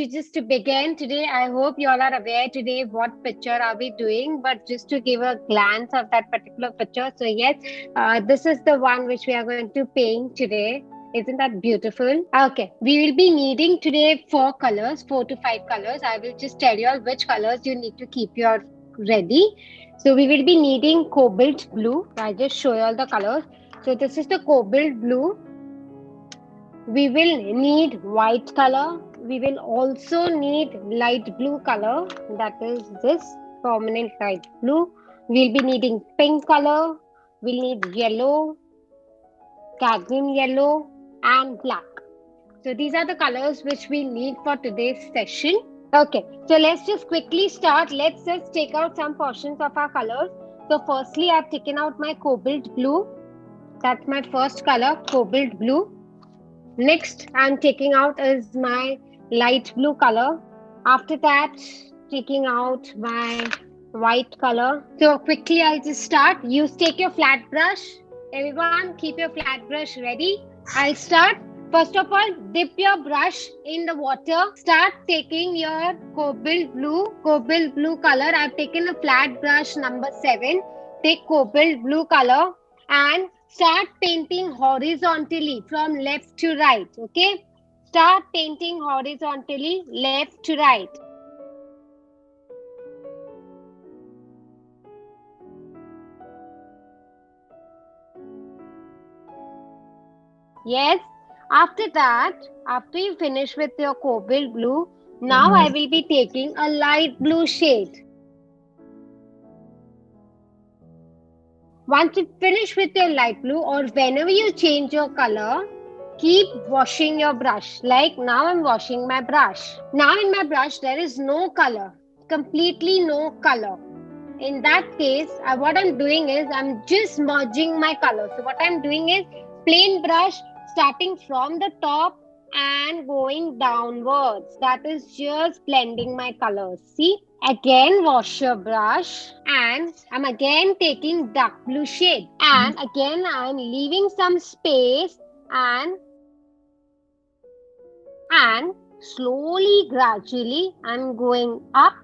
just to begin today, I hope you all are aware today what picture are we doing. But just to give a glance of that particular picture, so yes, this is the one which we are going to paint today. Isn't that beautiful? Okay, we will be needing today four colors, 4 to 5 colors. I will just tell you all which colors you need to keep your ready. So we will be needing cobalt blue. I just show you all the colors. So this is the cobalt blue. We will need white color. We will also need light blue color. That is this permanent light blue. We'll be needing pink color. We'll need yellow, cadmium yellow, and black. So these are the colors which we need for today's session. Okay, so let's just quickly start. Let's just take out some portions of our colors. So firstly, I've taken out my cobalt blue. That's my first color, cobalt blue. Next, I'm taking out is my light blue color. After that, taking out my white color. So quickly, I'll just start. You take your flat brush. Everyone, keep your flat brush ready. I'll start. First of all, dip your brush in the water. Start taking your cobalt blue color. I've taken a flat brush number 7. Take cobalt blue color and start painting horizontally from left to right. Okay, start painting horizontally left to right. Yes, after that, after you finish with your cobalt blue, now I will be taking a light blue shade. Once you finish with your light blue, or whenever you change your color, keep washing your brush. Like now I'm washing my brush. Now in my brush there is no color, completely no color. In that case, what I'm doing is I'm just merging my color. So what I'm doing is plain brush starting from the top and going downwards. That is just blending my colors. See? Again wash your brush and I'm again taking dark blue shade. And again I'm leaving some space and slowly, gradually I'm going up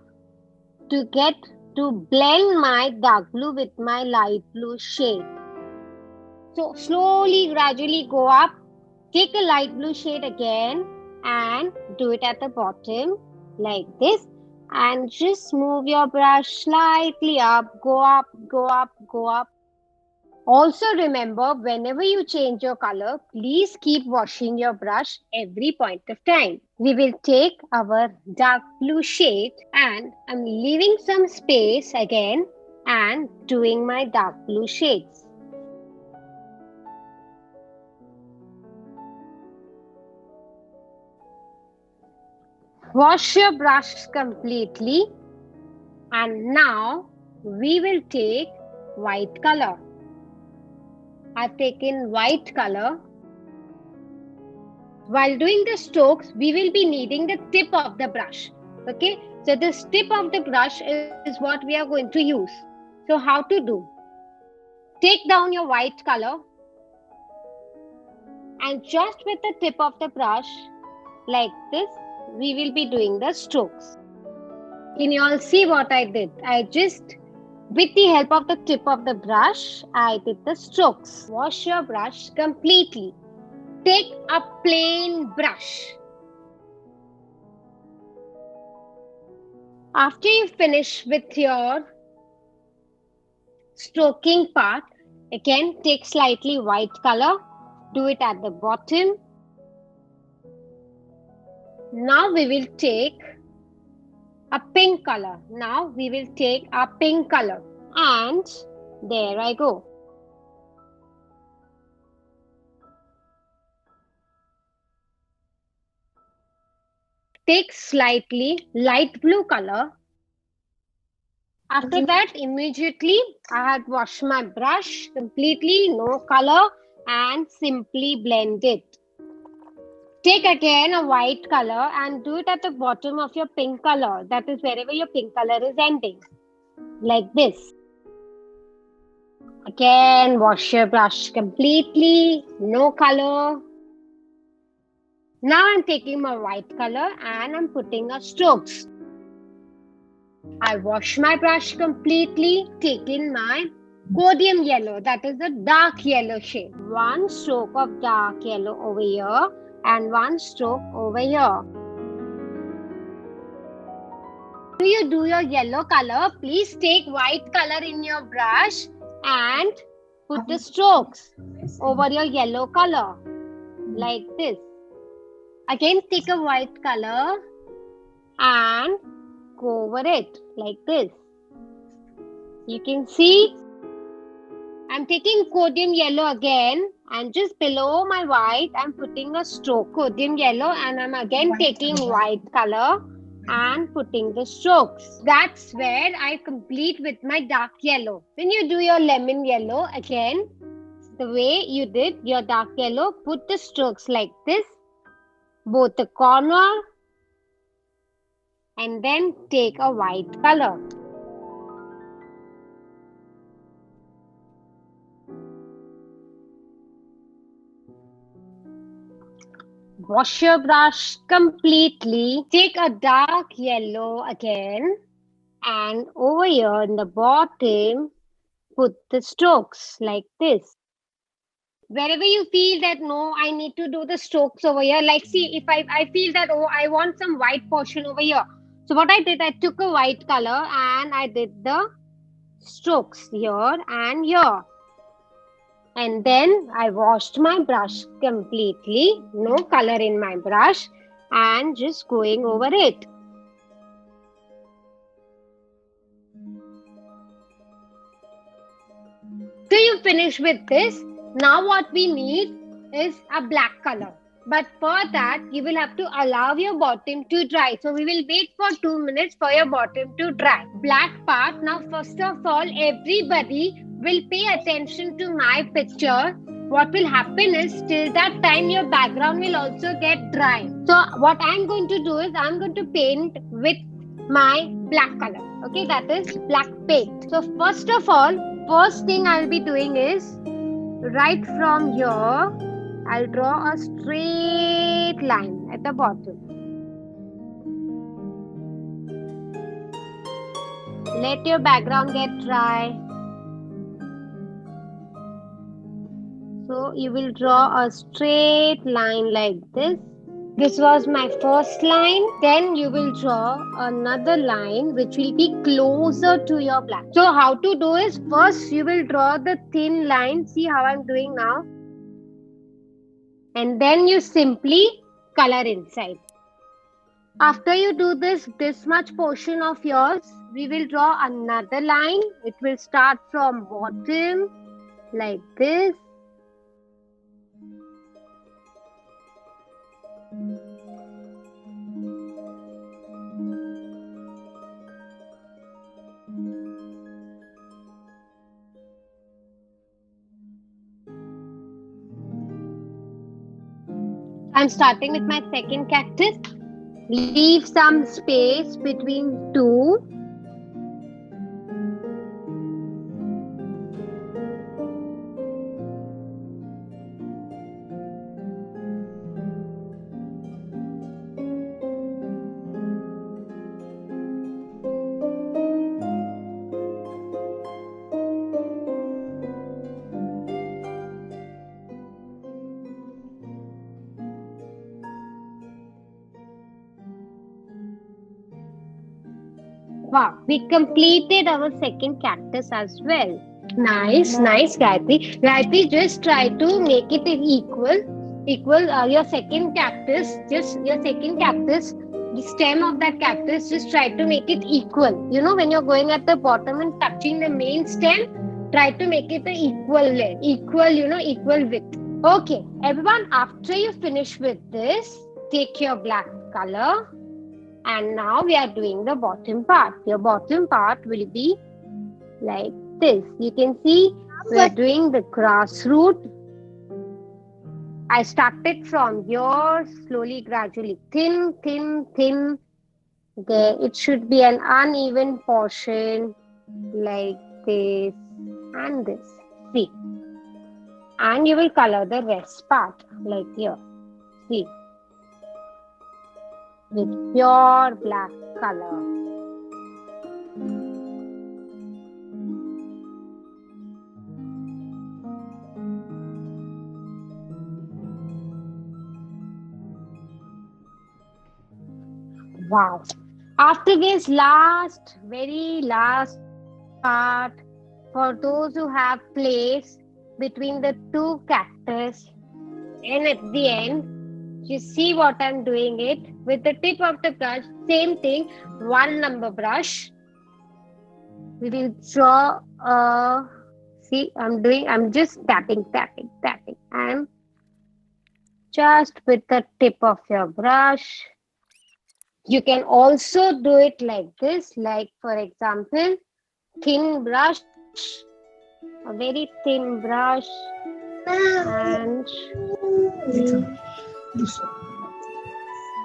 to get to blend my dark blue with my light blue shade. So slowly, gradually go up, take a light blue shade again and do it at the bottom like this and just move your brush slightly up, go up, go up, go up. Also remember, whenever you change your color, please keep washing your brush every point of time. We will take our dark blue shade and I'm leaving some space again and doing my dark blue shades. Wash your brush completely and now we will take white color. I've taken white color. While doing the strokes, we will be needing the tip of the brush. Okay, so this tip of the brush is what we are going to use. So how to do? Take down your white color and just with the tip of the brush like this, we will be doing the strokes. Can you all see what I did? I just, with the help of the tip of the brush, I did the strokes. Wash your brush completely. Take a plain brush. After you finish with your stroking part, again take slightly white color. Do it at the bottom. Now we will take a pink color. Now we will take a pink color. And there I go. Take slightly light blue color. After that, immediately I had washed my brush completely, no color, and simply blend it. Take again a white color and do it at the bottom of your pink color. That is wherever your pink color is ending. Like this. Again, wash your brush completely, no color. Now I'm taking my white color and I'm putting a strokes. I wash my brush completely, taking my Codium yellow, that is the dark yellow shade. One stroke of dark yellow over here and one stroke over here. Do you do your yellow color? Please take white color in your brush and put the strokes over your yellow color like this. Again, take a white color and go over it like this. You can see I'm taking Codium yellow again and just below my white I'm putting a stroke Codium yellow and I'm again taking white color and putting the strokes. That's where I complete with my dark yellow. When you do your lemon yellow again, the way you did your dark yellow, put the strokes like this, both the corner, and then take a white color. Wash your brush completely. Take a dark yellow again and over here in the bottom put the strokes like this. Wherever you feel that no, I need to do the strokes over here, like see if I feel that oh, I want some white portion over here. So what I did, I took a white color and I did the strokes here and here. And then I washed my brush completely, no color in my brush, and just going over it. So you finish with this. Now what we need is a black color. But for that, you will have to allow your bottom to dry. So we will wait for 2 minutes for your bottom to dry. Black part. Now first of all, everybody will pay attention to my picture. What will happen is till that time your background will also get dry. So what I'm going to do is I'm going to paint with my black color. Okay, that is black paint. So first of all, first thing I'll be doing is right from here, I'll draw a straight line at the bottom. Let your background get dry. So you will draw a straight line like this. This was my first line. Then you will draw another line which will be closer to your black. So how to do is first you will draw the thin line. See how I'm doing now. And then you simply color inside. After you do this much portion of yours, we will draw another line. It will start from bottom like this. I'm starting with my second cactus. Leave some space between two. Wow, we completed our second cactus as well. Nice, nice, Gayatri. Gayatri, just try to make it equal. Your second cactus, the stem of that cactus, just try to make it equal. You know, when you're going at the bottom and touching the main stem, try to make it the equal width. Okay, everyone, after you finish with this, take your black color. And now we are doing the bottom part. Your bottom part will be like this. You can see we are doing the grass root. I started from here, slowly, gradually, thin. Okay, it should be an uneven portion like this and this. See. And you will color the rest part like here. See. with pure black color. Wow. After this very last part, for those who have placed between the two cactus, and at the end, you see what I'm doing it with the tip of the brush, same thing, one number brush. We will draw see, I'm just tapping, tapping, tapping. I'm just with the tip of your brush. You can also do it like this, like for example, thin brush, a very thin brush, and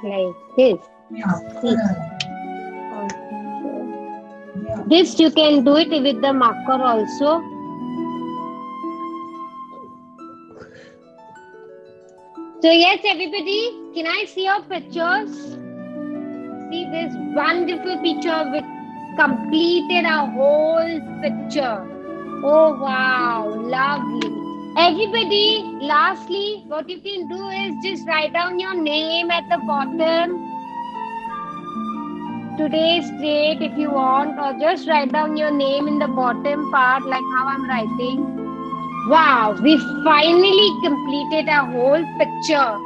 like this. See. This you can do it with the marker also. So yes, everybody, can I see your pictures? See this wonderful picture with completed a whole picture. Oh wow, lovely. Everybody, lastly, what you can do is just write down your name at the bottom. Today's date if you want, or just write down your name in the bottom part like how I'm writing. Wow, we finally completed a whole picture.